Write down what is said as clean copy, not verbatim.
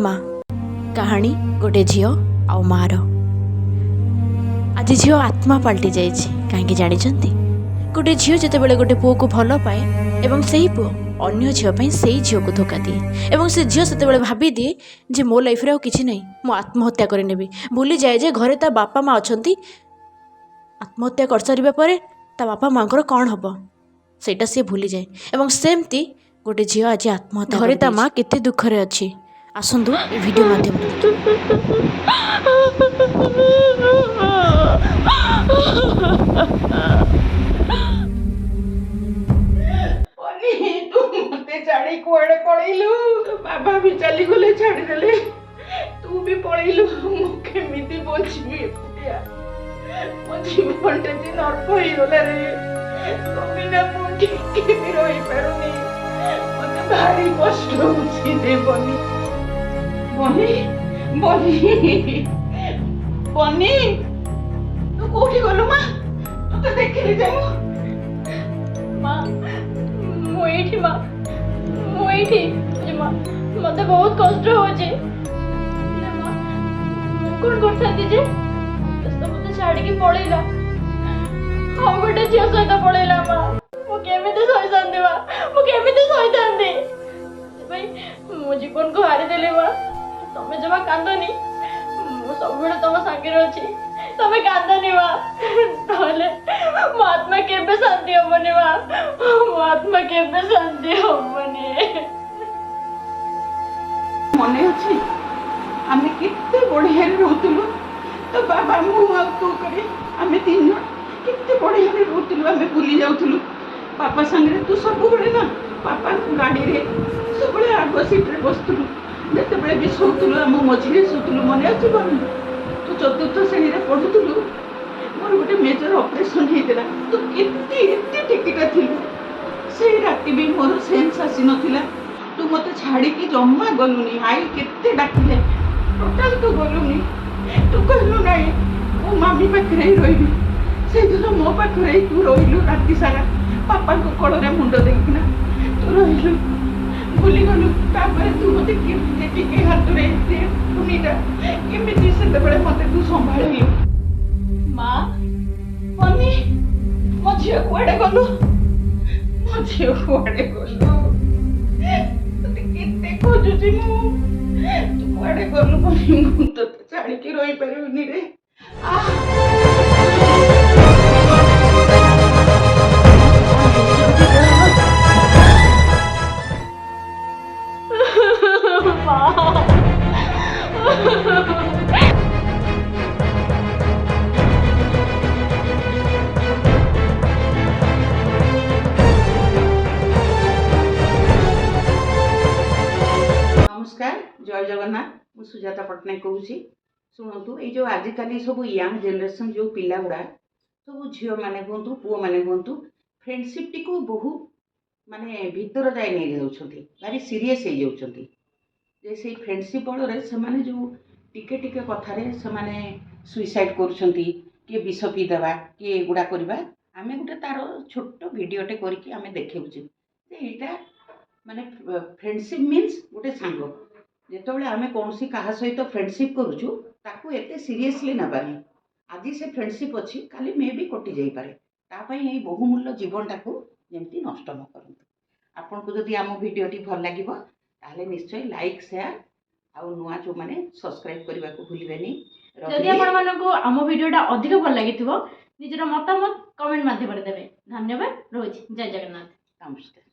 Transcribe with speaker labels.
Speaker 1: आत्मा कहानी गोटे झील आउ मार। आज झील आत्मा पलटि जाइछि कहीं जानी गोटे झील जितेबाला गोटे पुओ को भल पाए एवं से ही पुओ अन्य झील से झील को धोखा दिए एवं से झील से भाभी दिए जे मो लाइफ रे किछि नहीं मु आत्महत्या करनेबी भूली जाए जे घरे ता बापा माँ अछंती आत्महत्या कर सारिबा परे ता बापा माँ कौन हम सेटा सी भूली जाए एवं सेमती गोटे झील आज आत्महत्या घरे ता माँ केते दुखरे अच्छी आसंतु ए वीडियो माध्यम
Speaker 2: छाड़ी कुआड़े पड़ेलु बाबा भी चली गले छाड़ी देले तू भी पड़ेलु मु केमिति बोझिबी एपुटिया मो जीवनटा जे नर्क होई गला रे कभी ना पुटी के भी रही पारुनी मते भारी कष्ट होछि रे बनी बनी बनी बनी तू कोठी गलु मां तू तो देखिली जाऊ मां मो एठी मां मत बहुत कष्ट हो कौन करते जे मत छाड़ी की पड़ेला हाँ गोटे झील सहित पड़ेला माँ मुझे सही माँ मुझे सही मो जीवन को हारीदेली माँ तमें जमा कांदनी मु सब तुम सागर अच्छी तमें कांदनी माँ मो आत्मा केबे शांति हमनी माँ मो आत्मा केबे शांति हमनी मने अच्छी आमे कितने बढ़िया रहतलु तो बाबा मु आ तू करे आमे तीन जण कितने बढ़िया रहतलु आमे भूली जाउथलु पापा संगे तू सब बड़े ना पापा गाड़ी रे सब बड़े आगो सीट रे बसतलु जते बड़े भी सोतलु हम मझिरे सोतलु मने अछि बन तू चतुर्थ श्रेणी रे पढुतलु मोर गोटे मेजर ऑपरेशन हेतला तू कितने टिकटा थिलु से राती भी मोर सेंस आसी नथिला तू मत छाड़ी की जम्मा गलुनी आई केते डाकिले टोटल तू गलुनी तू कहलु नाही ओ मामी पाखरे ही रहिबी से दिन मो पाखरे ही तू रहिलु राती सारा पापा को कोड़रे मुंड देखिना तू रहिलु भूली गलु तापर तू मते केते टिके हाथ रे दे पुनीटा केमिति से तबळे मते तू संभाळिलु मां मम्मी मो झियो कुआडे गलु मो झियो कुआडे गलु केते खोजुची मु तू कुआडे गलु बनी मु तो छाड़ी के रही परबिनी रे नमस्कार जय जगन्नाथ मु सुजाता पट्टनायक कहूँ शुणु ये आजिकल सब यंग जेनरेशन जो पिला गुड़ा सब झील मैंने कहतु पुओ मैंने कहतु फ्रेंडशिप टी को बहुत माने भीतर जाए नहीं जाऊँगी भारी सीरीयस हो जाऊँगी से फ्रेंडशिप बल से जो टिके टिके कथार से सुइसाइड कर विष पीदेवा किए एगुड़ा करवा आम गोटे तार छोट भिडटे करके देखेचे यहाँ माने फ्रेंडशिप मीन्स गोटे सांग जिते आम कौन क्या सहित फ्रेंडशिप करुचु ताकू एते सीरियसली नबानी आज से फ्रेंडशिप अच्छी काली मे भी कटि जाई पारे तापाई यही बहुमूल्य जीवनटा को जमती नष्ट न करूँ आपन को जदि आम भिडटी भल लगे ताहले निश्चय लाइक शेयर आउ नुआ जो माने सब्सक्राइब करने को भूलिबेनी
Speaker 1: जदि आपण मानको आम भिडटा अधिक भल लागिथिबो निजर मतामत कमेंट माध्यम रे देबे धन्यवाद रोज जय जगन्नाथ
Speaker 2: नमस्कार।